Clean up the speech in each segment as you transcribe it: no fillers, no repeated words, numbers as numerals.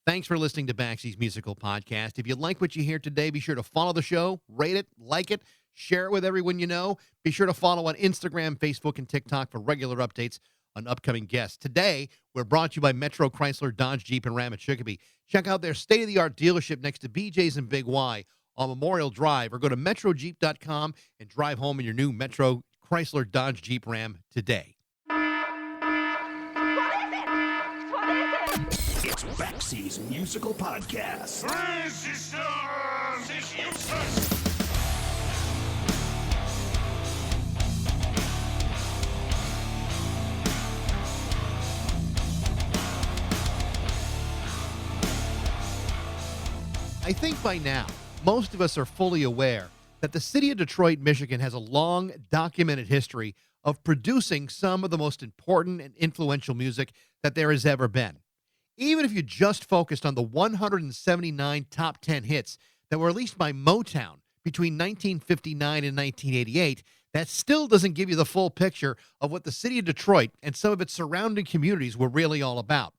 Thanks for listening to Baxie's Musical Podcast. If you like what you hear today, be sure to follow the show, rate it, like it, share it with everyone you know. Be sure to follow on Instagram, Facebook, and TikTok for regular updates on upcoming guests. Today, we're brought to you by Metro Chrysler, Dodge, Jeep, and Ram at Chicopee. Check out their state-of-the-art dealership next to BJ's and Big Y on Memorial Drive, or go to metrojeep.com and drive home in your new Metro Chrysler, Dodge, Jeep, Ram today. It's Baxie's Musical Podcast. Resistance is useless. I think by now, most of us are fully aware that the city of Detroit, Michigan has a long documented history of producing some of the most important and influential music that there has ever been. Even if you just focused on the 179 top 10 hits that were released by Motown between 1959 and 1988, that still doesn't give you the full picture of what the city of Detroit and some of its surrounding communities were really all about.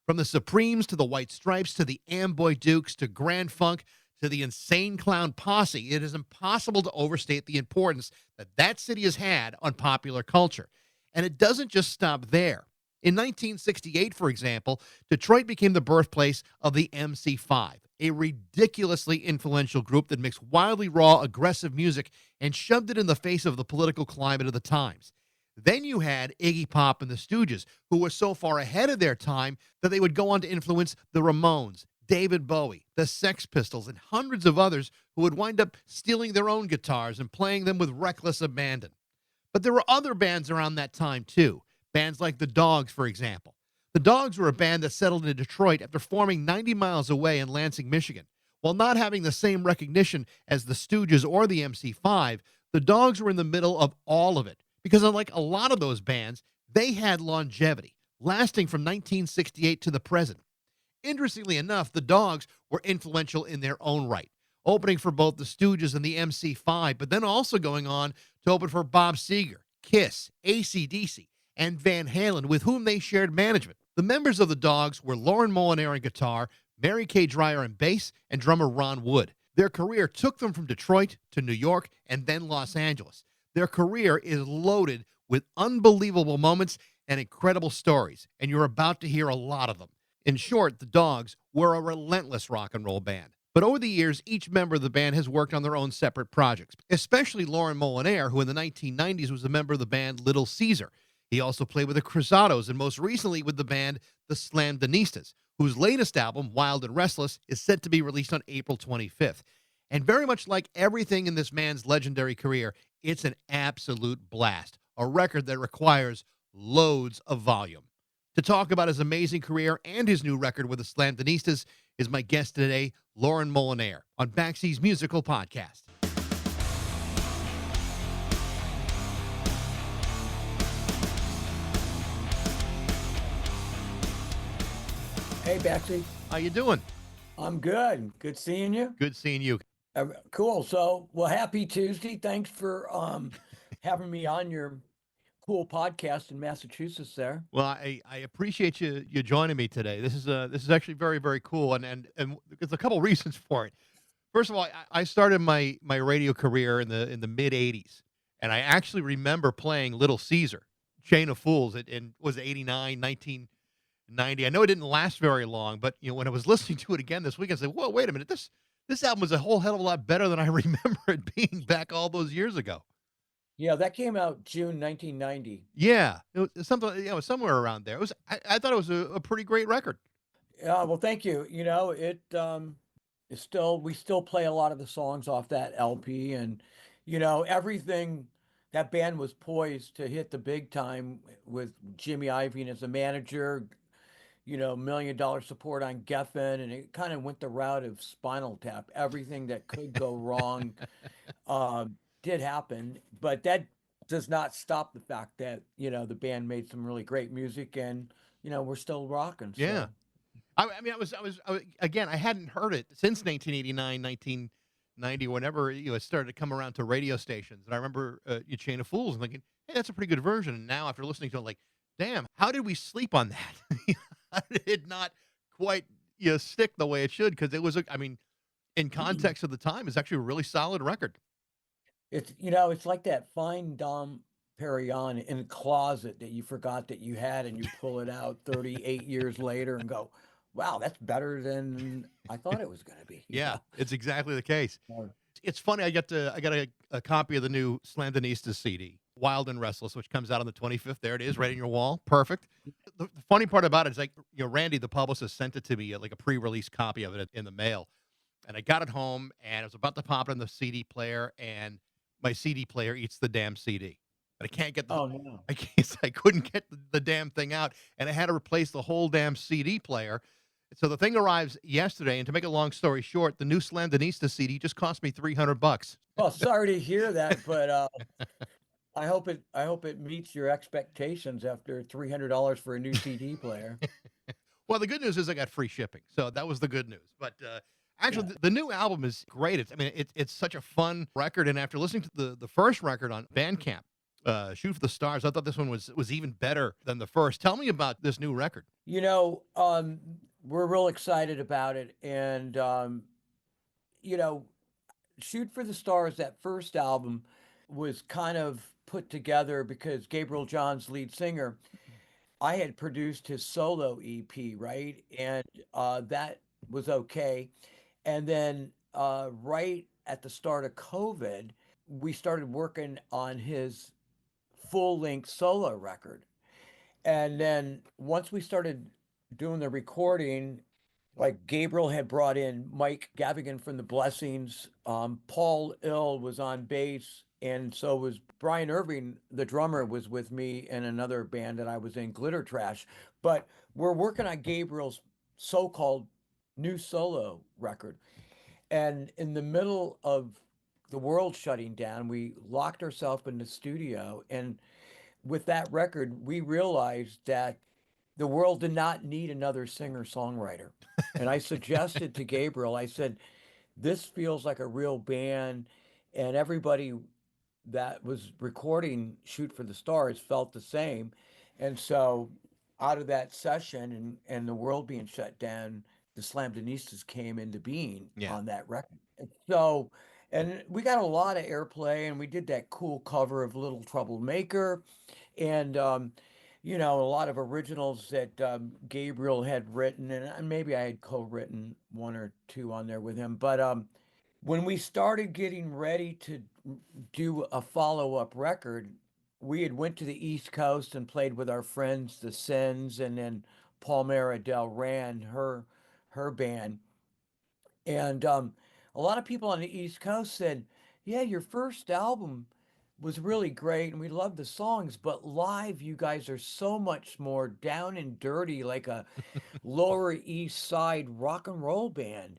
From the Supremes to the White Stripes to the Amboy Dukes to Grand Funk to the Insane Clown Posse, it is impossible to overstate the importance that that city has had on popular culture. And it doesn't just stop there. In 1968, for example, Detroit became the birthplace of the MC5, a ridiculously influential group that mixed wildly raw, aggressive music and shoved it in the face of the political climate of the times. Then you had Iggy Pop and the Stooges, who were so far ahead of their time that they would go on to influence the Ramones, David Bowie, the Sex Pistols, and hundreds of others who would wind up stealing their own guitars and playing them with reckless abandon. But there were other bands around that time, too. Bands like the Dogs, for example. The Dogs were a band that settled in Detroit after forming 90 miles away in Lansing, Michigan. While not having the same recognition as the Stooges or the MC5, the Dogs were in the middle of all of it, because unlike a lot of those bands, they had longevity, lasting from 1968 to the present. Interestingly enough, the Dogs were influential in their own right, opening for both the Stooges and the MC5, but then also going on to open for Bob Seger, Kiss, AC/DC, and Van Halen, with whom they shared management. The members of the Dogs were Loren Molinare on guitar, Mary Kay Dreyer on bass, and drummer Ron Wood. Their career took them from Detroit to New York and then Los Angeles. Their career is loaded with unbelievable moments and incredible stories, and you're about to hear a lot of them. In short, the Dogs were a relentless rock and roll band. But over the years, each member of the band has worked on their own separate projects, especially Loren Molinare, who in the 1990s was a member of the band Little Caesar. He also played with the Chrysler and most recently with the band the Slamdinistas, whose latest album, Wild and Restless, is set to be released on April 25th. And very much like everything in this man's legendary career, it's an absolute blast, a record that requires loads of volume. To talk about his amazing career and his new record with the Slamdinistas is my guest today, Loren Molinare, on Baxie's Musical Podcast. Hey, Baxie. How you doing? I'm good. Good seeing you. Good seeing you. Cool. So, well, happy Tuesday. Thanks for having me on your cool podcast in Massachusetts there. Well, I appreciate you joining me today. This is actually very, very cool, and there's a couple reasons for it. First of all, I started my radio career in the mid '80s, and I actually remember playing Little Caesar, Chain of Fools, in was 89, 1990. I know it didn't last very long, but when I was listening to it again this week, I said, "Whoa, wait a minute! This album was a whole hell of a lot better than I remember it being back all those years ago." Yeah, that came out June 1990. Yeah, it was something. It was somewhere around there. It was. I thought it was a pretty great record. Yeah, well, thank you. It's still we still play a lot of the songs off that LP, and everything. That band was poised to hit the big time with Jimmy Iovine as a manager. $1 million support on Geffen, and it kind of went the route of Spinal Tap. Everything that could go wrong did happen, but that does not stop the fact that the band made some really great music, and we're still rocking. So. Yeah, I mean, I was again, I hadn't heard it since 1989, 1990, whenever it started to come around to radio stations, and I remember your Chain of Fools and thinking, hey, that's a pretty good version. And now after listening to it, like, damn, how did we sleep on that? How did it not quite stick the way it should because it was I mean, in Mhm. context of the time, it's actually a really solid record. It's like that fine Dom Perignon in a closet that you forgot that you had, and you pull it out 38 years later and go, "Wow, that's better than I thought it was gonna be," Yeah, it's exactly the case. Or It's funny. I got a copy of the new Slamdinistas CD, Wild and Restless, which comes out on the 25th. There it is, right in your wall. Perfect. The funny part about it is, like, Randy, the publicist, sent it to me like a pre-release copy of it in the mail, and I got it home, and I was about to pop it in the CD player, and my CD player eats the damn CD. And I can't get the Oh, no. I can't I couldn't get the damn thing out, and I had to replace the whole damn CD player. So the thing arrives yesterday, and to make a long story short, the new Slandinista CD just cost me $300. Well, sorry to hear that, but, I hope it meets your expectations after $300 for a new CD player. Well, the good news is I got free shipping, so that was the good news. But actually, Yeah. the new album is great. I mean, it's such a fun record, and after listening to the first record on Bandcamp, "Shoot for the Stars," I thought this one was even better than the first. Tell me about this new record. You know, we're real excited about it, and, you know, Shoot for the Stars, that first album, was kind of put together because Gabriel John's lead singer, I had produced his solo EP, right? And that was okay. And then right at the start of COVID, we started working on his full length solo record. And then once we started doing the recording, like Gabriel had brought in Mike Gavigan from the Blessings. Paul Ill was on bass, and so was Brian Irving, the drummer, was with me in another band that I was in, Glitter Trash. But we're working on Gabriel's so-called new solo record. And in the middle of the world shutting down, we locked ourselves in the studio. And with that record, we realized that the world did not need another singer-songwriter. And I suggested to Gabriel, I said, this feels like a real band, and everybody that was recording Shoot for the Stars felt the same. And so out of that session and the world being shut down, the Slamdinistas came into being Yeah. on that record. And we got a lot of airplay, and we did that cool cover of Little Trouble Maker, and a lot of originals that Gabriel had written, and maybe I had co-written one or two on there with him. But when we started getting ready to do a follow-up record, we had went to the East Coast and played with our friends, the Sins, and then Palmera Del Ran, her band. And a lot of people on the East Coast said, "Yeah, your first album was really great, and we love the songs, but live, you guys are so much more down and dirty, like a Lower East Side rock and roll band."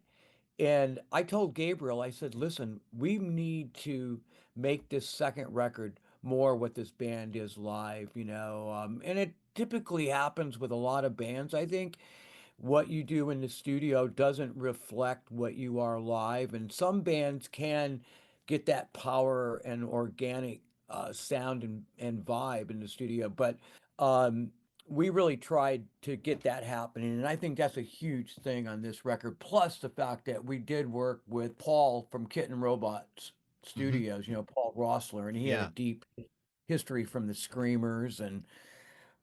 And I told Gabriel, I said, "Listen, we need to make this second record more what this band is live, and it typically happens with a lot of bands. I think what you do in the studio doesn't reflect what you are live. And some bands can get that power and organic sound and vibe in the studio. But um, we really tried to get that happening. And I think that's a huge thing on this record. Plus the fact that we did work with Paul from Kitten Robots Hmm. Studios, Paul Rossler, and he had a Yeah. deep history from the Screamers and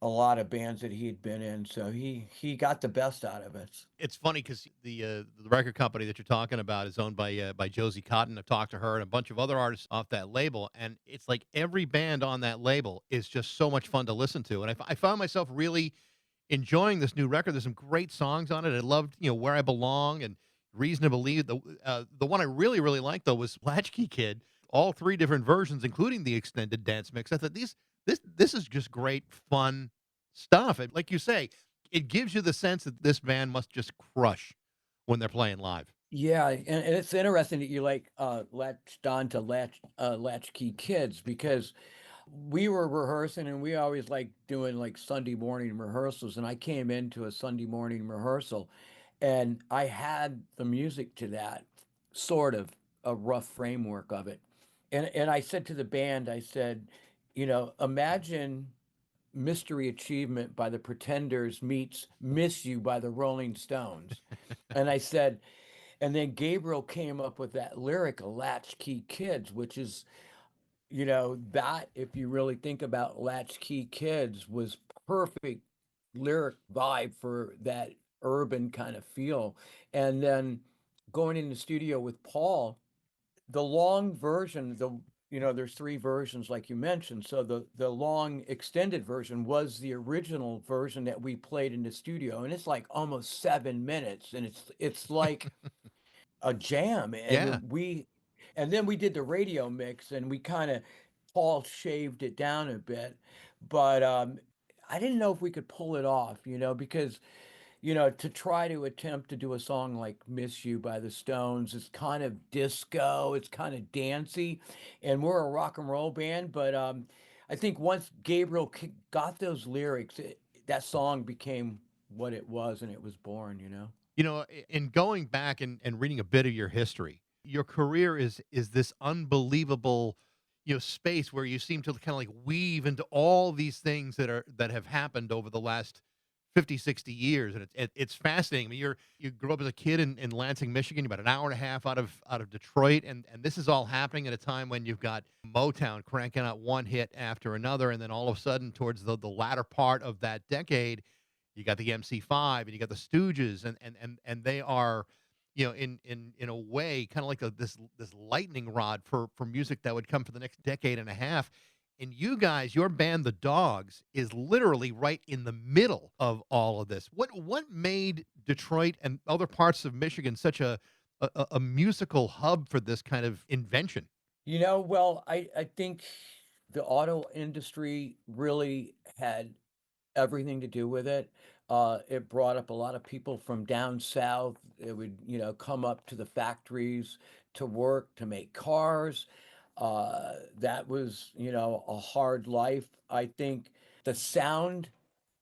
a lot of bands that he had been in, so he got the best out of it. It's funny because the record company that you're talking about is owned by Josie Cotton. I've talked to her and a bunch of other artists off that label, and it's like every band on that label is just so much fun to listen to. And I found myself really enjoying this new record. There's some great songs on it. I loved, "Where I Belong" and "Reason to Believe." The one I really really liked though was "Latchkey Kid." All three different versions, including the extended dance mix. I thought this is just great fun stuff. And like you say, it gives you the sense that this band must just crush when they're playing live. Yeah, and it's interesting that you like latched on to latchkey kids, because we were rehearsing and we always like doing like Sunday morning rehearsals, and I came into a Sunday morning rehearsal and I had the music to that, sort of a rough framework of it. And I said to the band, I said, imagine Mystery Achievement by the Pretenders meets Miss You by the Rolling Stones. And I said, and then Gabriel came up with that lyric, Latchkey Kids, which is, that if you really think about Latchkey Kids was perfect lyric vibe for that urban kind of feel. And then going in the studio with Paul, the long version, there's three versions like you mentioned. So the long extended version was the original version that we played in the studio, and it's like almost 7 minutes, and it's like a jam. Yeah. And then we did the radio mix, and we kind of Paul shaved it down a bit, but I didn't know if we could pull it off, because to try to attempt to do a song like Miss You by the Stones is kind of disco, it's kind of dancey, and we're a rock and roll band. But I think once Gabriel got those lyrics, that song became what it was, and it was born. In going back and reading a bit of your history, your career is this unbelievable, space where you seem to kind of like weave into all these things that have happened over the last 50, 60 years. And it's fascinating. I mean, you grew up as a kid in Lansing, Michigan. You're about an hour and a half out of Detroit, and this is all happening at a time when you've got Motown cranking out one hit after another, and then all of a sudden, towards the latter part of that decade, you got the MC5 and you got the Stooges, and they are, in a way, kind of like this lightning rod for music that would come for the next decade and a half. And you guys, your band, The Dogs, is literally right in the middle of all of this. What made Detroit and other parts of Michigan such a musical hub for this kind of invention? Well, I think the auto industry really had everything to do with it. It brought up a lot of people from down south. It would, come up to the factories to work to make cars. That was, a hard life. I think the sound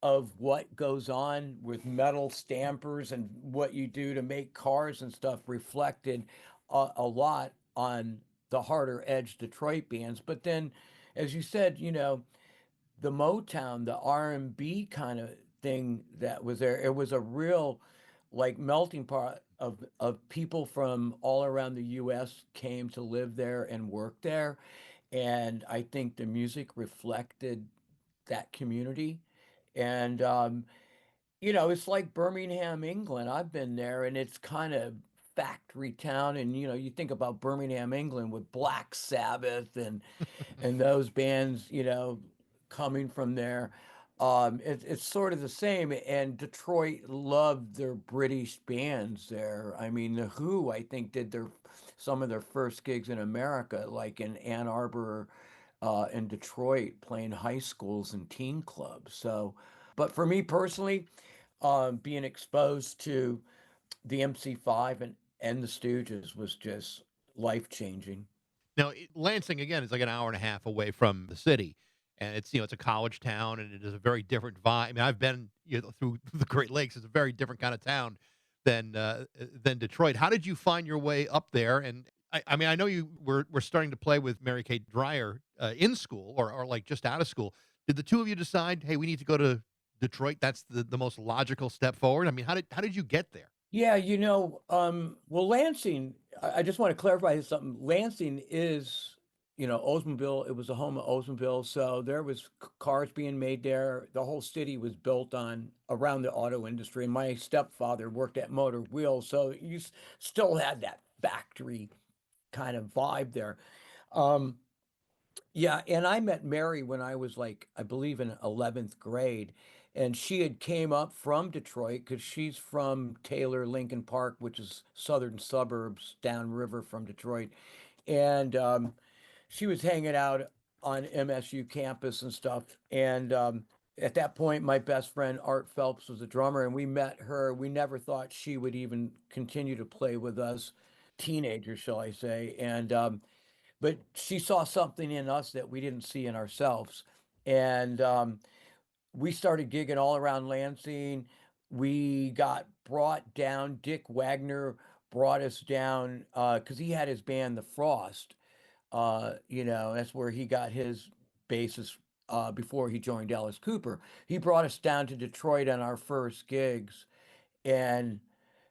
of what goes on with metal stampers and what you do to make cars and stuff reflected a lot on the harder edge Detroit bands. But then, as you said, the Motown, the R&B kind of thing that was there. It was a real like melting pot of people from all around the US came to live there and work there. And I think the music reflected that community. And it's like Birmingham, England. I've been there, and it's kind of factory town. And you think about Birmingham, England with Black Sabbath and those bands, coming from there. It's sort of the same. And Detroit loved their British bands there. I mean, the Who, I think, did some of their first gigs in America, like in Ann Arbor, and Detroit, playing high schools and teen clubs. So, but for me personally, being exposed to the MC5 and the Stooges was just life changing. Now, Lansing again is like an hour and a half away from the city, and it's a college town, and it is a very different vibe. I mean, I've been through the Great Lakes. It's a very different kind of town than Detroit. How did you find your way up there? And I mean, I know you were starting to play with Mary Kate Dreyer in school, or like just out of school. Did the two of you decide, hey, we need to go to Detroit? That's the most logical step forward. I mean, how did you get there? Yeah, well, Lansing, I just want to clarify something. Lansing is, Oldsmobile, it was a home of Oldsmobile. So there was cars being made there. The whole city was built on around the auto industry. And my stepfather worked at Motor Wheels. So you still had that factory kind of vibe there. Um, yeah, and I met Mary when I was like, I believe in 11th grade, and she had came up from Detroit because she's from Taylor, Lincoln Park, which is southern suburbs downriver from Detroit. And she was hanging out on MSU campus and stuff. And at that point, my best friend Art Phelps was a drummer, and we met her. We never thought she would even continue to play with us, teenagers, shall I say. And but she saw something in us that we didn't see in ourselves. And we started gigging all around Lansing. We got brought down. Dick Wagner brought us down because he had his band, The Frost. That's where he got his bassist before he joined Alice Cooper. He brought us down to Detroit on our first gigs, and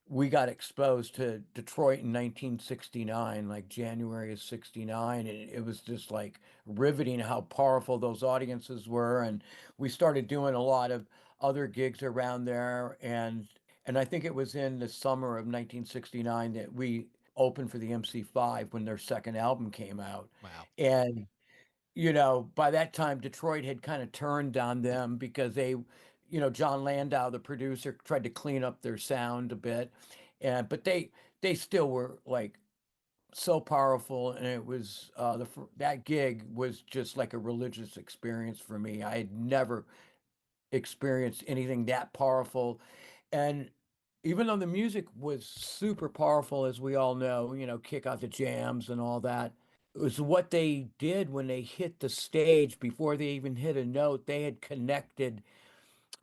we got exposed to Detroit in 1969, like January of 69. And it was just like riveting how powerful those audiences were. And we started doing a lot of other gigs around there. And I think it was in the summer of 1969 that we opened for the MC5 when their second album came out. Wow. And by that time, Detroit had kind of turned on them because John Landau, the producer, tried to clean up their sound a bit, and but they still were like so powerful, and it was that gig was just like a religious experience for me. I had never experienced anything that powerful, and even though the music was super powerful, as we all know, kick out the jams and all that, it was what they did when they hit the stage before they even hit a note. They had connected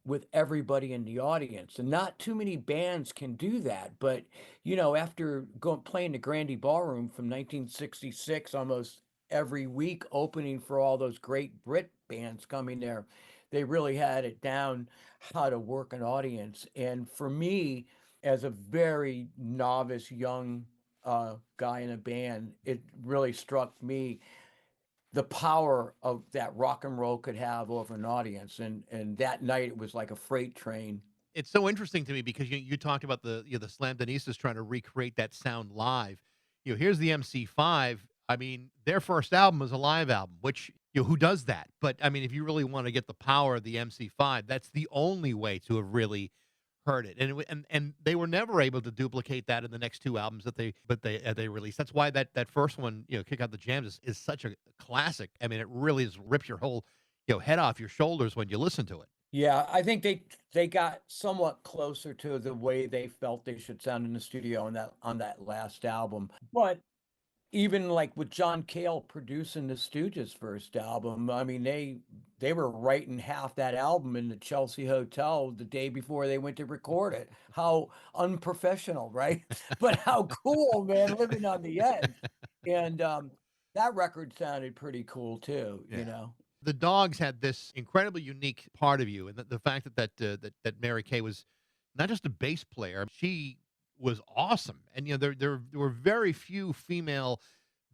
with everybody in the audience. And not too many bands can do that. But, after going playing the Grandy Ballroom from 1966 almost every week, opening for all those great Brit bands coming there, they really had it down how to work an audience. And for me, as a very novice young guy in a band, it really struck me the power of that rock and roll could have over an audience. And that night it was like a freight train. It's so interesting to me because you talked about the Slamdinistas trying to recreate that sound live. Here's the MC5. I mean, their first album was a live album, which who does that? But I mean, if you really want to get the power of the MC5, that's the only way to have really heard it. And they were never able to duplicate that in the next two albums that they released. That's why that first one, Kick Out the Jams, is such a classic. I mean, it really just rips your whole head off your shoulders when you listen to it. Yeah, I think they got somewhat closer to the way they felt they should sound in the studio on that last album. But even like with John Cale producing the Stooges' first album, I mean they were writing half that album in the Chelsea Hotel the day before they went to record it. How unprofessional, right? But how cool, man, living on the edge. And that record sounded pretty cool too, Yeah. The Dogs had this incredibly unique part of you, and the fact that Mary Kay was not just a bass player, she was awesome. And there were very few female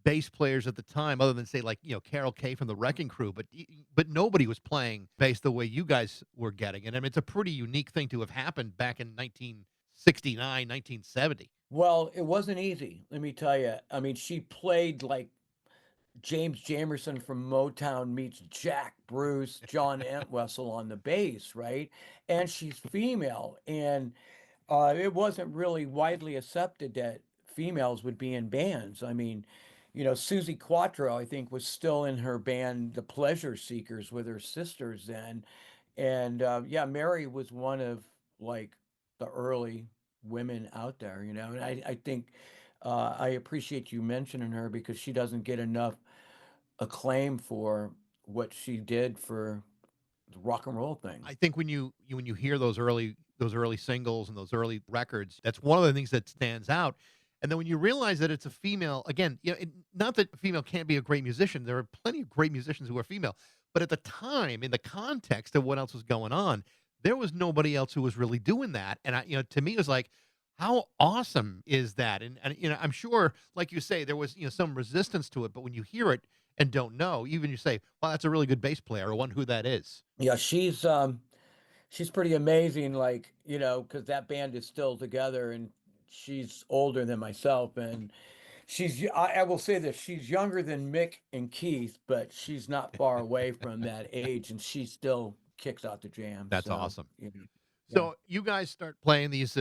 bass players at the time, other than say like Carol Kay from the Wrecking Crew, but nobody was playing bass the way you guys were getting it. I mean, it's a pretty unique thing to have happened back in 1969, 1970. Well, it wasn't easy, let me tell you. I mean, she played like James Jamerson from Motown meets Jack Bruce, John Entwistle on the bass, right? And she's female, and it wasn't really widely accepted that females would be in bands. I mean, Susie Quattro, I think, was still in her band, The Pleasure Seekers, with her sisters then. And yeah, Mary was one of like the early women out there, and I think I appreciate you mentioning her because she doesn't get enough acclaim for what she did for the rock and roll thing. I think when you hear those early singles and those early records, that's one of the things that stands out. And then when you realize that it's a female, again, not that a female can't be a great musician. There are plenty of great musicians who are female, but at the time, in the context of what else was going on, there was nobody else who was really doing that. And to me, it was like, how awesome is that? And I'm sure, like you say, there was some resistance to it, but when you hear it and don't know, even you say, well, that's a really good bass player. I wonder who that is. Yeah, she's pretty amazing, like, because that band is still together, and she's older than myself, and I will say this, she's younger than Mick and Keith, but she's not far away from that age, and she still kicks out the jam. That's So, awesome. yeah. So you guys start playing these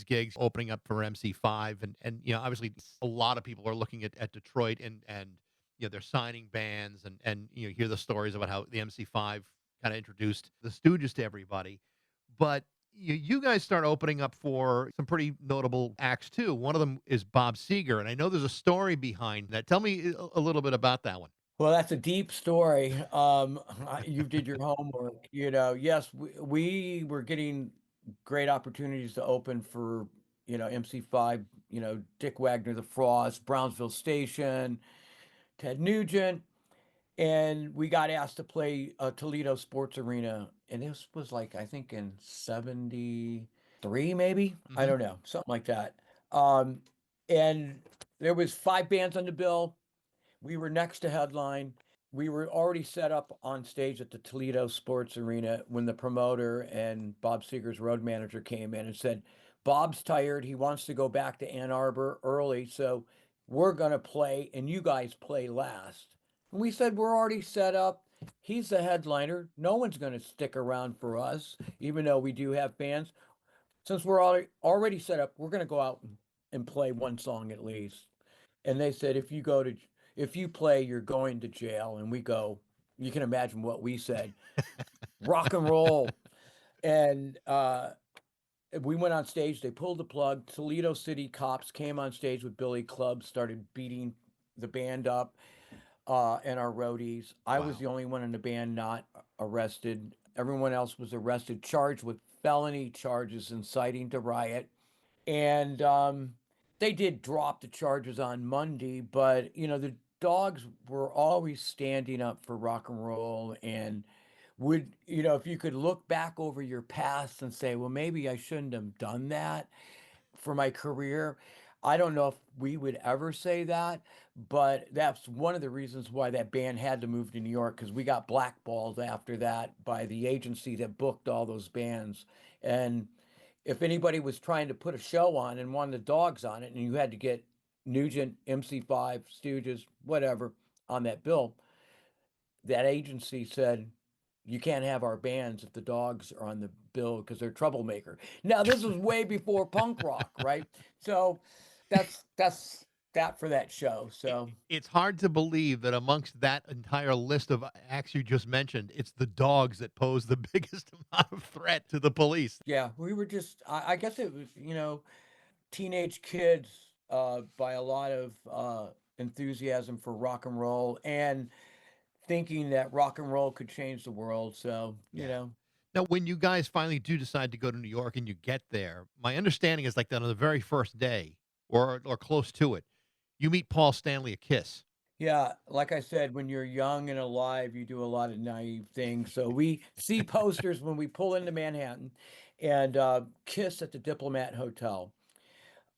gigs, opening up for MC5, and obviously a lot of people are looking at Detroit and they're signing bands and hear the stories about how the MC5 kind of introduced the Stooges to everybody. But you guys start opening up for some pretty notable acts too. One of them is Bob Seger, and I know there's a story behind that. Tell me a little bit about that one. Well, that's a deep story. You did your homework. Yes, we were getting great opportunities to open for, MC5, Dick Wagner, The Frost, Brownsville Station, Ted Nugent. and we got asked to play Toledo Sports Arena, and this was like I think in '73, maybe, I Hmm. don't know, something like that. Um, and there was 5 bands on the bill. We were next to headline. We were already set up on stage at the Toledo Sports Arena when the promoter and Bob Seger's road manager came in and said, Bob's tired. He wants to go back to Ann Arbor early. So we're going to play and you guys play last. And we said, we're already set up. He's the headliner. No one's going to stick around for us, even though we do have fans. Since we're already set up, we're going to go out and play one song at least. And they said, if you play, you're going to jail. And we go, you can imagine what we said, rock and roll. And we went on stage. They pulled the plug. Toledo City cops came on stage with billy clubs, started beating the band up, and our roadies. I was Wow. the only one in the band not arrested. Everyone else was arrested, charged with felony charges, inciting to riot. And they did drop the charges on Monday, but the dogs were always standing up for rock and roll, and would if you could look back over your past and say, well, maybe I shouldn't have done that for my career. I don't know if we would ever say that, but that's one of the reasons why that band had to move to New York, because we got blackballed after that by the agency that booked all those bands. And if anybody was trying to put a show on and wanted the dogs on it, and you had to get Nugent, MC5, Stooges, whatever on that bill, that agency said, you can't have our bands if the dogs are on the bill because they're troublemaker. Now this was way before punk rock, right? So that's that for that show. So It's hard to believe that amongst that entire list of acts you just mentioned, it's the dogs that pose the biggest amount of threat to the police. yeah, we were just I guess it was, teenage kids by a lot of enthusiasm for rock and roll and thinking that rock and roll could change the world. So, Yeah. Now, when you guys finally do decide to go to New York and you get there, my understanding is like that on the very first day or close to it, you meet Paul Stanley at Kiss. yeah, like I said, when you're young and alive, you do a lot of naive things. So we see posters when we pull into Manhattan and Kiss at the Diplomat Hotel,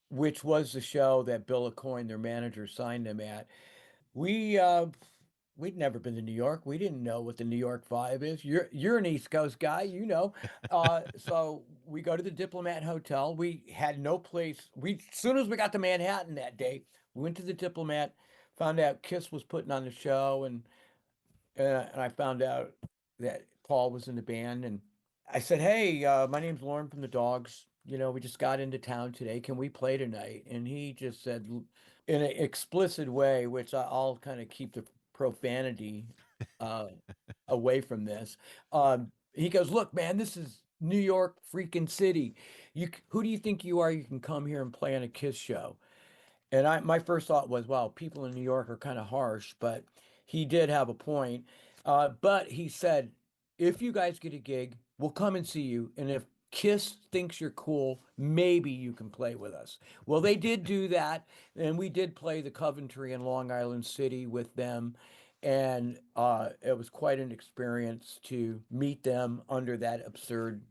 which was the show that Bill Aucoin, their manager, signed them at. We we'd never been to New York. We didn't know what the New York vibe is. You're an East Coast guy, you know. So we go to the Diplomat Hotel. We had no place. We as soon as we got to Manhattan that day, we went to the Diplomat, found out Kiss was putting on the show, and I found out that Paul was in the band, and I said, "Hey, my name's Loren from the Dogs. We just got into town today. Can we play tonight?" And he just said, in an explicit way, which I'll kind of keep the profanity uh, away from this. He goes, "Look, man, this is New York freaking city. Who do you think you are? You can come here and play on a Kiss show." And my first thought was, wow, people in New York are kind of harsh, but he did have a point. But he said, if you guys get a gig, we'll come and see you. And if Kiss thinks you're cool, maybe you can play with us. Well, they did do that. And we did play the Coventry in Long Island City with them. And it was quite an experience to meet them under that absurd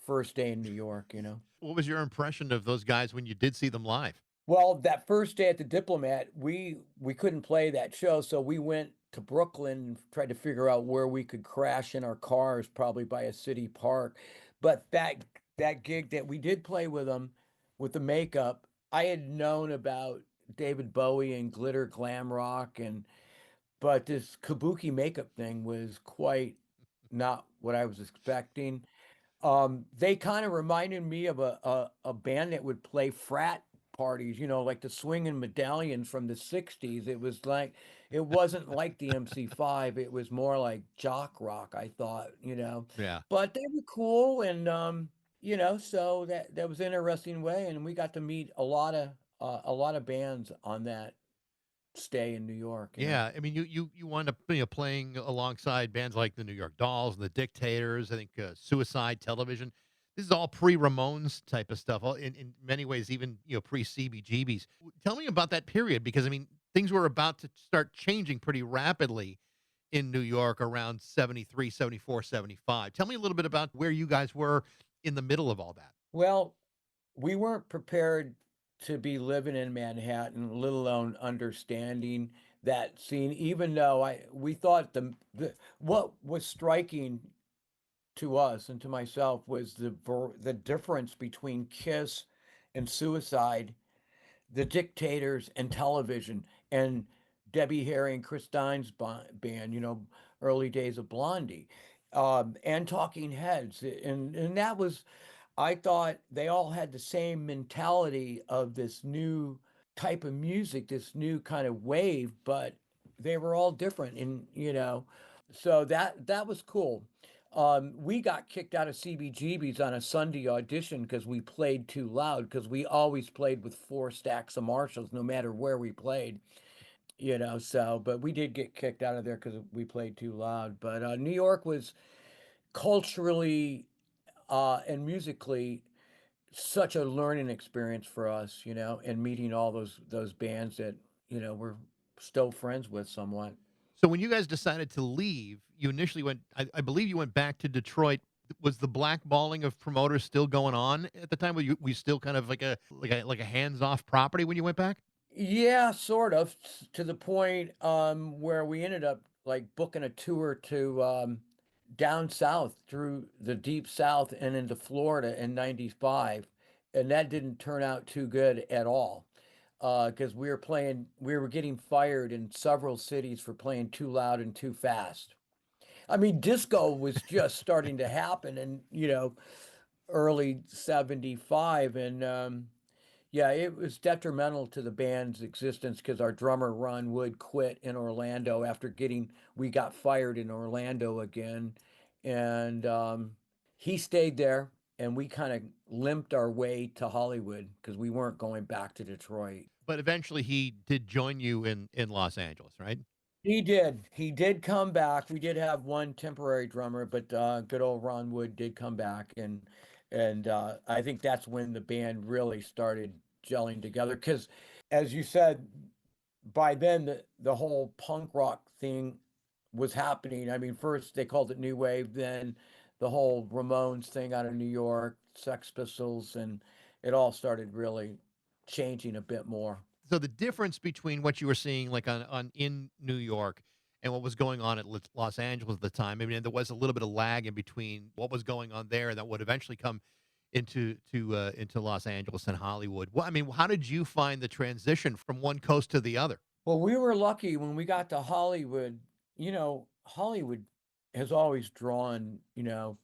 first day in New York. What was your impression of those guys when you did see them live? Well, that first day at the Diplomat, we couldn't play that show, so we went to Brooklyn and tried to figure out where we could crash in our cars, probably by a city park. But that gig that we did play with them with the makeup, I had known about David Bowie and glitter glam rock, but this kabuki makeup thing was quite not what I was expecting. They kind of reminded me of a band that would play frat parties, like the Swingin' Medallions from the 60s. It wasn't like the MC5, it was more like jock rock, I thought. Yeah. But they were cool, and so that was an interesting way, and we got to meet a lot of bands on that stay in New York. Yeah, I mean, you wind up playing alongside bands like the New York Dolls, the Dictators. I think Suicide Television. This is all pre Ramones type of stuff. In many ways, even pre CBGBs. Tell me about that period because I mean things were about to start changing pretty rapidly, in New York around 73, 74, 75. Tell me a little bit about where you guys were in the middle of all that. Well, we weren't prepared to be living in Manhattan, let alone understanding that scene. Even though we thought the what was striking to us and to myself was the difference between Kiss and Suicide, the Dictators and Television, and Debbie Harry and Chris Stein's band. Early days of Blondie, and Talking Heads, and that was. I thought they all had the same mentality of this new type of music, this new kind of wave, but they were all different, and so that was cool. We got kicked out of CBGB's on a Sunday audition because we played too loud. Because we always played with four stacks of Marshalls, no matter where we played. So but we did get kicked out of there because we played too loud. But New York was culturally and musically such a learning experience for us, and meeting all those bands that we're still friends with somewhat. So when you guys decided to leave, you initially went, I believe you went back to Detroit. Was the blackballing of promoters still going on at the time? Were you still kind of like a hands-off property when you went back? Yeah, sort of, to the point where we ended up like booking a tour to down south through the deep south and into Florida in '95, and that didn't turn out too good at all. Because we were getting fired in several cities for playing too loud and too fast. I mean, disco was just starting to happen in, early '75, and yeah, it was detrimental to the band's existence because our drummer Ron Wood quit in Orlando after we got fired in Orlando again, and he stayed there, and we kind of limped our way to Hollywood because we weren't going back to Detroit. But eventually he did join you in Los Angeles, right? He did. He did come back. We did have one temporary drummer, but good old Ron Wood did come back, and I think that's when the band really started gelling together. Because, as you said, by then the whole punk rock thing was happening. I mean, first they called it new wave, then the whole Ramones thing out of New York, Sex Pistols, and it all started really changing a bit more. So the difference between what you were seeing like on in New York and what was going on at Los Angeles at the time, I mean, there was a little bit of lag in between what was going on there that would eventually come into Los Angeles and Hollywood. Well, I mean, how did you find the transition from one coast to the other? Well, we were lucky when we got to Hollywood. Hollywood has always drawn,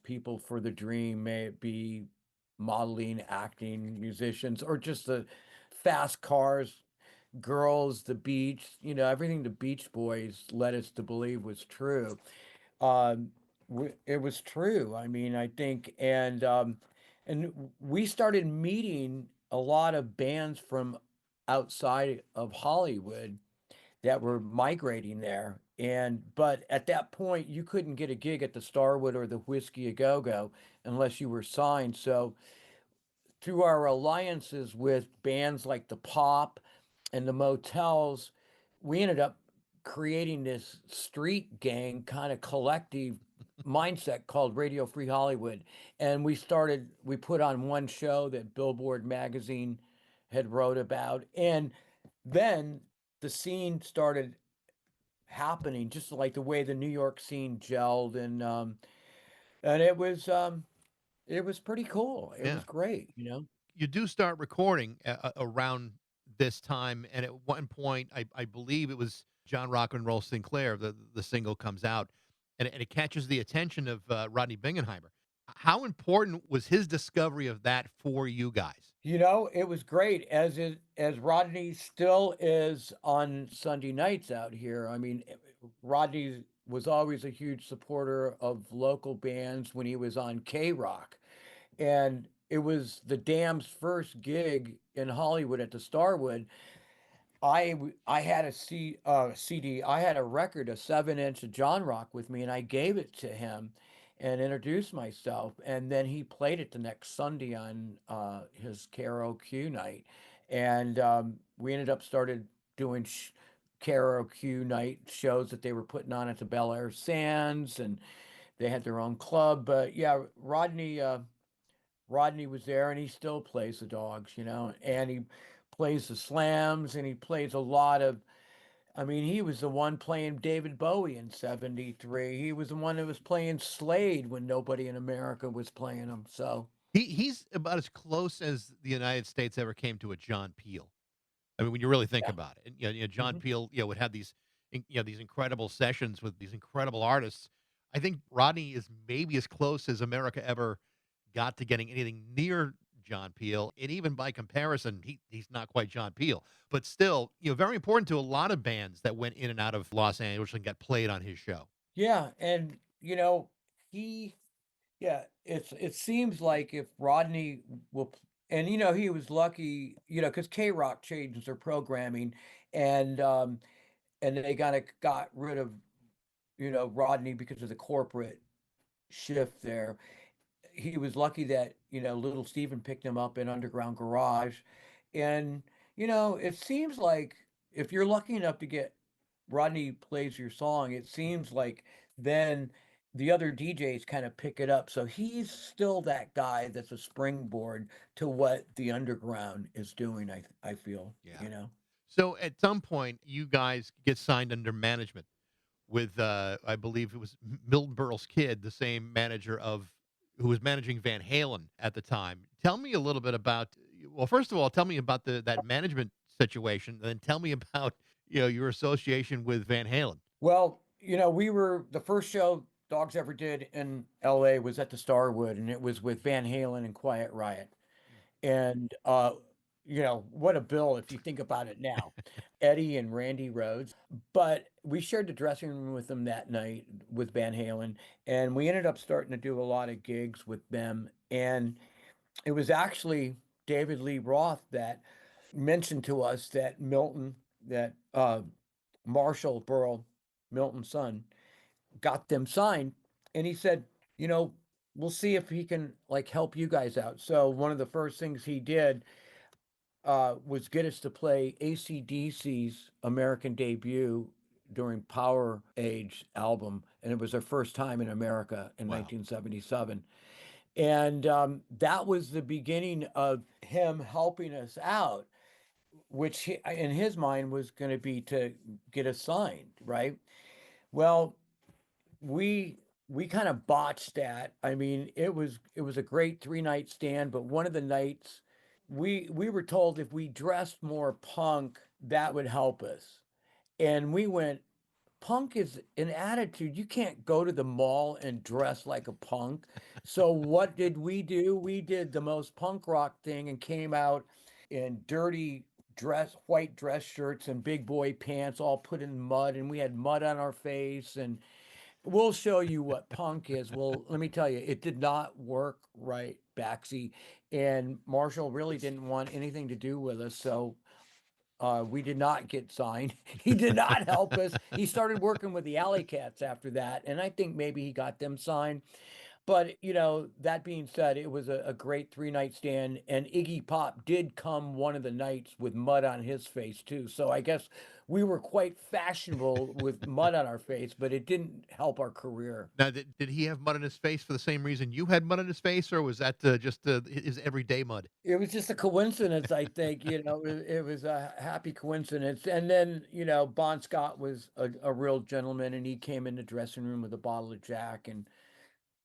people for the dream, may it be modeling, acting, musicians, or just the fast cars, girls, the beach, everything the Beach Boys led us to believe was true. Um, it was true. I mean, I think, and we started meeting a lot of bands from outside of Hollywood that were migrating there. But at that point, you couldn't get a gig at the Starwood or the Whiskey A Go Go unless you were signed. So through our alliances with bands like the Pop and the Motels, we ended up creating this street gang kind of collective mindset called Radio Free Hollywood. And we put on one show that Billboard magazine had wrote about. And then the scene started happening just like the way the New York scene gelled, and it was pretty cool. It Yeah. was great. You do start recording around this time, and at one point, I believe it was John Rock and Roll Sinclair. The single comes out, and it catches the attention of Rodney Bingenheimer. How important was his discovery of that for you guys? It was great as Rodney still is on Sunday nights out here. I mean, Rodney was always a huge supporter of local bands when he was on K Rock. And it was the Dam's first gig in Hollywood at the Starwood. I had CD. I had a record, a 7-inch of John Rock with me, and I gave it to him and introduced myself. And then he played it the next Sunday on his karaoke night, and we ended up started doing karaoke night shows that they were putting on at the Bel Air Sands, and they had their own club. But yeah, Rodney was there, and he still plays the Dogs, and he plays the Slams, and he plays a lot of. I mean, he was the one playing David Bowie in '73. He was the one that was playing Slade when nobody in America was playing him. So He's about as close as the United States ever came to a John Peel. I mean, when you really think yeah. about it, and, John Hmm. Peel, would have these, these incredible sessions with these incredible artists. I think Rodney is maybe as close as America ever got to getting anything near John Peel, and even by comparison, he's not quite John Peel, but still, very important to a lot of bands that went in and out of Los Angeles and got played on his show. Yeah, and he yeah, it seems like if Rodney will, and he was lucky, because K Rock changed their programming, and they got rid of Rodney because of the corporate shift there. He was lucky that Little Steven picked him up in Underground Garage, and it seems like if you're lucky enough to get Rodney plays your song, it seems like then the other DJs kind of pick it up. So he's still that guy that's a springboard to what the underground is doing. I feel, Yeah. So at some point, you guys get signed under management with, I believe it was Milton Berle's kid, the same manager of who was managing Van Halen at the time. Tell me a little bit about. Well, first of all, tell me about that management situation, and then tell me about your association with Van Halen. Well, we were the first show Dogs ever did in LA was at the Starwood, and it was with Van Halen and Quiet Riot. And what a bill if you think about it now. Eddie and Randy Rhoads. But we shared the dressing room with them that night with Van Halen, and we ended up starting to do a lot of gigs with them. And it was actually David Lee Roth that mentioned to us that Marshall Burl, Milton's son, got them signed, and he said, you know, we'll see if he can like help you guys out. So one of the first things he did was get us to play AC/DC's American debut during Power Age album, and it was our first time in America in Wow. 1977. And that was the beginning of him helping us out, which in his mind was going to be to get us signed, right? Well, we we kind of botched that. I mean, it was a great 3 night stand, but one of the nights we were told if we dressed more punk, that would help us. And we went, punk is an attitude. You can't go to the mall and dress like a punk. So what did we do? We did the most punk rock thing and came out in dirty white dress shirts and big boy pants all put in mud, and we had mud on our face, and we'll show you what punk is. Well, let me tell you, it did not work right, Baxie. And Marshall really didn't want anything to do with us. So we did not get signed. He did not help us. He started working with the Alley Cats after that. And I think maybe he got them signed. But, that being said, it was a great 3 night stand. And Iggy Pop did come one of the nights with mud on his face, too. So I guess we were quite fashionable with mud on our face, but it didn't help our career. Now, did he have mud on his face for the same reason you had mud on his face, or was that just his everyday mud? It was just a coincidence, I think. It was a happy coincidence. And then, Bon Scott was a real gentleman, and he came in the dressing room with a bottle of Jack, and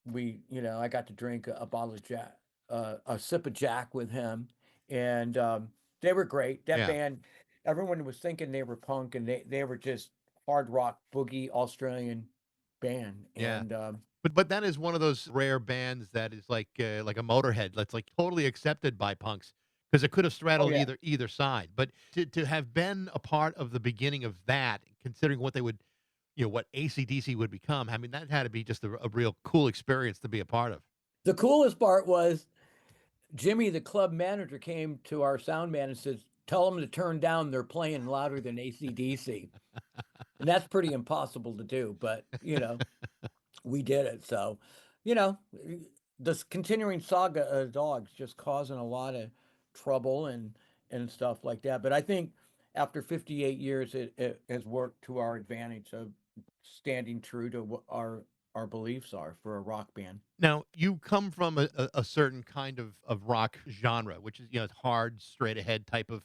I got to drink a bottle of Jack, a sip of Jack with him, and they were great. That Yeah, band, everyone was thinking they were punk, and they were just hard rock boogie Australian band, yeah. and But that is one of those rare bands that is like a Motorhead that's like totally accepted by punks because it could have oh straddled yeah. either side. But to have been a part of the beginning of that, considering what they would, what AC/DC would become, I mean, that had to be just a real cool experience to be a part of. The coolest part was Jimmy, the club manager, came to our sound man and says, "Tell them to turn down. They're playing louder than AC/DC." And that's pretty impossible to do, but we did it. So, you know, this continuing saga of Dogs just causing a lot of trouble and stuff like that. But I think after 58 years, it has worked to our advantage of standing true to what our beliefs are for a rock band. Now, you come from a certain kind of rock genre, which is, hard, straight ahead type of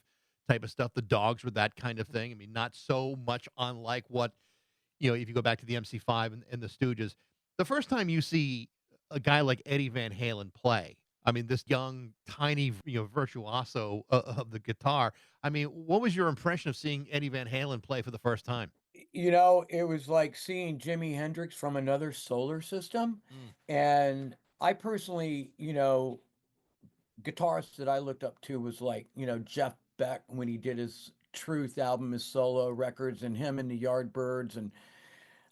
stuff. The Dogs were that kind of thing. I mean, not so much unlike what, if you go back to the MC5 and the Stooges. The first time you see a guy like Eddie Van Halen play, I mean, this young, tiny, virtuoso of the guitar. I mean, what was your impression of seeing Eddie Van Halen play for the first time? It was like seeing Jimi Hendrix from another solar system. Mm. And I personally, guitarists that I looked up to was like, Jeff Beck when he did his Truth album, his solo records, and him and the Yardbirds, and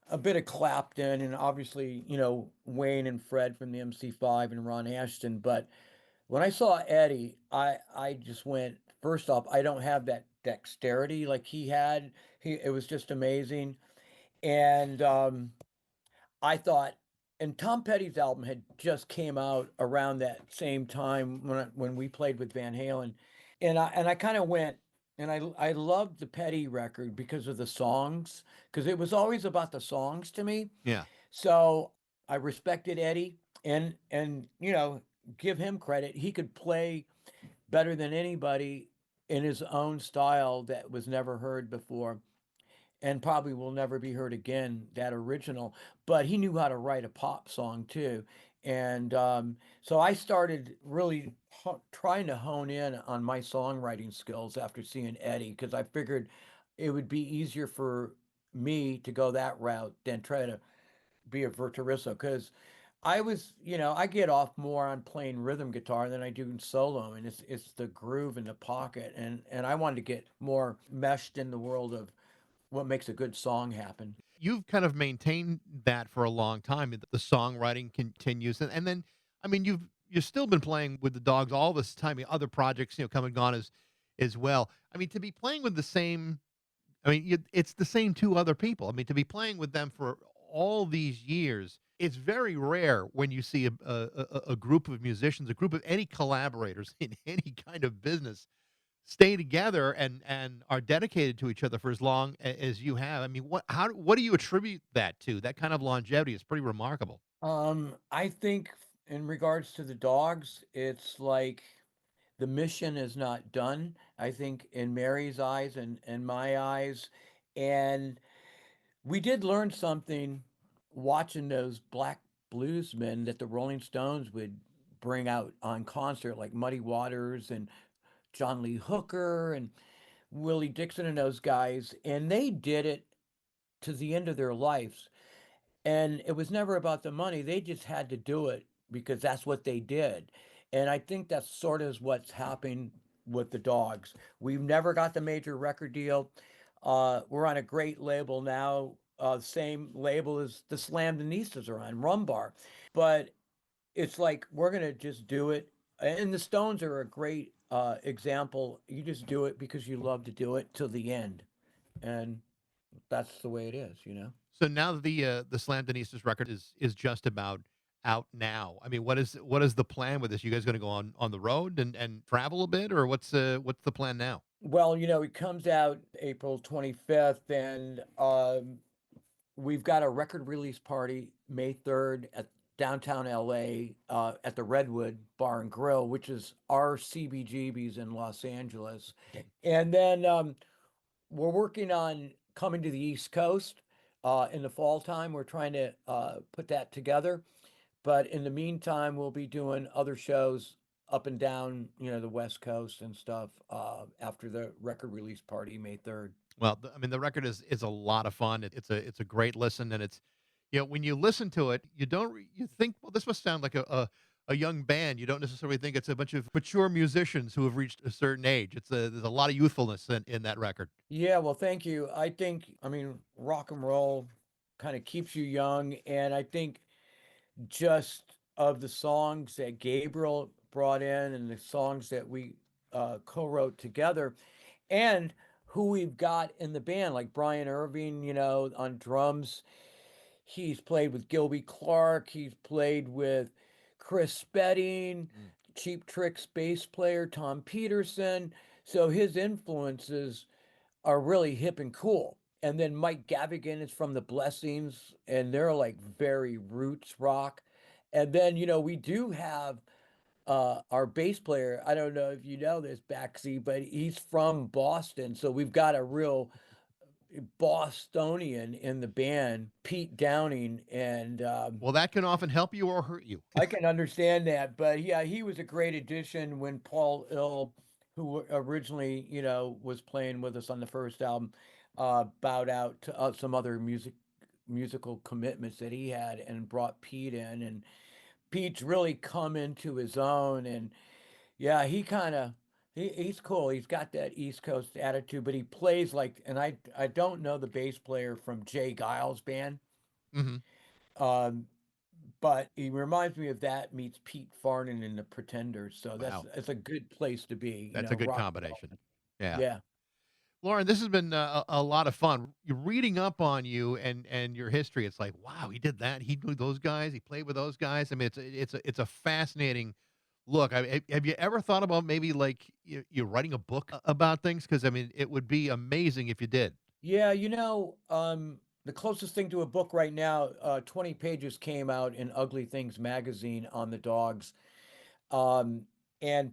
a bit of Clapton, and obviously, Wayne and Fred from the MC5 and Ron Ashton. But when I saw Eddie, I just went, first off, I don't have that dexterity like he had. It was just amazing. And I thought, and Tom Petty's album had just came out around that same time when we played with Van Halen, and I kind of went, and I loved the Petty record because of the songs, because it was always about the songs to me. Yeah. So I respected Eddie, and give him credit. He could play better than anybody in his own style that was never heard before, and probably will never be heard again, that original. But he knew how to write a pop song too. And so I started really trying to hone in on my songwriting skills after seeing Eddie, because I figured it would be easier for me to go that route than try to be a virtuoso. Because I get off more on playing rhythm guitar than I do in solo, and it's the groove in the pocket, and I wanted to get more meshed in the world of what makes a good song happen. You've kind of maintained that for a long time. The songwriting continues, and then, I mean, you've still been playing with the Dogs all this time. I mean, other projects, come and gone as well. I mean, to be playing with the same, I mean, it's the same two other people. I mean, to be playing with them for all these years, it's very rare when you see a group of musicians, a group of any collaborators in any kind of business stay together and are dedicated to each other for as long as you have. I mean, what do you attribute that to? That kind of longevity is pretty remarkable. I think in regards to the Dogs, it's like the mission is not done. I think in Mary's eyes and my eyes, and we did learn something watching those black bluesmen that the Rolling Stones would bring out on concert, like Muddy Waters and John Lee Hooker and Willie Dixon and those guys, and they did it to the end of their lives. And it was never about the money. They just had to do it because that's what they did. And I think that's sort of what's happening with the Dogs. We've never got the major record deal. We're on a great label now, same label as the Slamdinistas are on, Rumbar. But it's like we're gonna just do it. And the Stones are a great example. You just do it because you love to do it till the end, and that's the way it is. So now that the Slamdinistas record is just about out now. I mean, what is the plan with this? You guys going to go on the road and travel a bit, or what's the plan now? Well, it comes out April 25th, and we've got a record release party May 3rd at downtown LA at the Redwood Bar and Grill, which is our CBGB's in Los Angeles. And then we're working on coming to the East Coast in the fall time. We're trying to put that together. But in the meantime, we'll be doing other shows up and down, the West Coast and stuff after the record release party May 3rd. Well, I mean, the record is a lot of fun. It's a great listen, and it's, when you listen to it, you think, well, this must sound like a young band. You don't necessarily think it's a bunch of mature musicians who have reached a certain age. There's a lot of youthfulness in that record. Yeah, well, thank you. I mean, rock and roll kind of keeps you young. And I think just of the songs that Gabriel brought in and the songs that we co-wrote together, and who we've got in the band, like Brian Irving, on drums. He's played with Gilby Clarke. He's played with Chris Spedding, Mm. Cheap Trick's bass player Tom Peterson. So his influences are really hip and cool. And then Mike Gavigan is from the Blessings, and they're like very roots rock. And then, we do have our bass player. I don't know if you know this, Baxie, but he's from Boston. So we've got a real Bostonian in the band, Pete Downing, and Well, that can often help you or hurt you. I can understand that. But yeah, he was a great addition when Paul Ill, who originally, was playing with us on the first album, bowed out to some other musical commitments that he had and brought Pete in. And Pete's really come into his own. And yeah, he's cool. He's got that East Coast attitude, but he plays like, and I don't know the bass player from Jay Giles' band. Hmm. Um, but he reminds me of that meets Pete Farnon in the Pretenders. So Wow. that's a good place to be, That's a good rock and combination. roll. Yeah. Yeah. Lauren, this has been a lot of fun. You're reading up on you and your history. It's like, wow, he did that. He knew those guys. He played with those guys. I mean, it's a fascinating look. Have you ever thought about maybe like you writing a book about things? Because I mean, it would be amazing if you did. Yeah, the closest thing to a book right now, 20 pages came out in Ugly Things magazine on the dogs. Um, and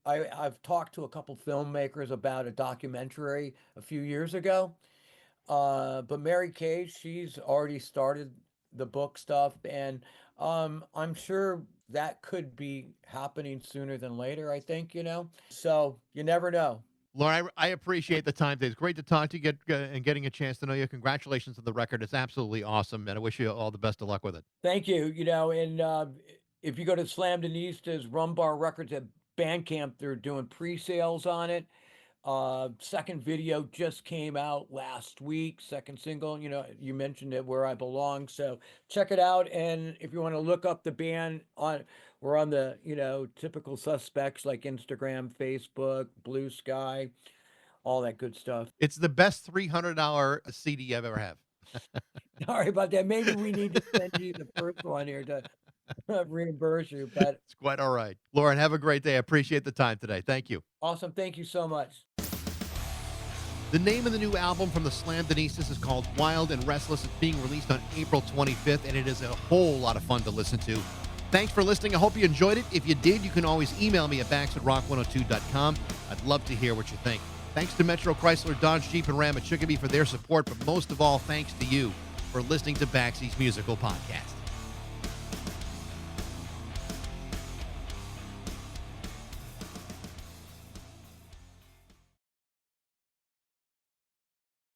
I've talked to a couple filmmakers about a documentary a few years ago. But Mary Kay, she's already started the book stuff, and I'm sure that could be happening sooner than later, I think, So you never know. Lauren, I appreciate the time today. It's great to talk to you and getting a chance to know you. Congratulations on the record. It's absolutely awesome, and I wish you all the best of luck with it. Thank you. And if you go to Slamdinistas, Rumbar Records at Bandcamp, they're doing pre-sales on it. Second video just came out last week, second single. You mentioned it, Where I Belong. So check it out. And if you want to look up the band, we're on the, typical suspects like Instagram, Facebook, Blue Sky, all that good stuff. It's the best $300 CD I've ever have. Sorry about that. Maybe we need to send you the first one here to reimburse you, but It's quite all right. Lauren, have a great day. I appreciate the time today. Thank you. awesome. Thank you so much. The name of the new album from the Slamdinistas is called Wild and Restless. It's being released on April 25th, and it is a whole lot of fun to listen to. Thanks for listening. I hope you enjoyed it. If you did, you can always email me at bax@rock102.com. I'd love to hear what you think. Thanks to Metro Chrysler, Dodge, Jeep, and Ram at Chicopee for their support, but most of all, thanks to you for listening to Baxie's Musical Podcast.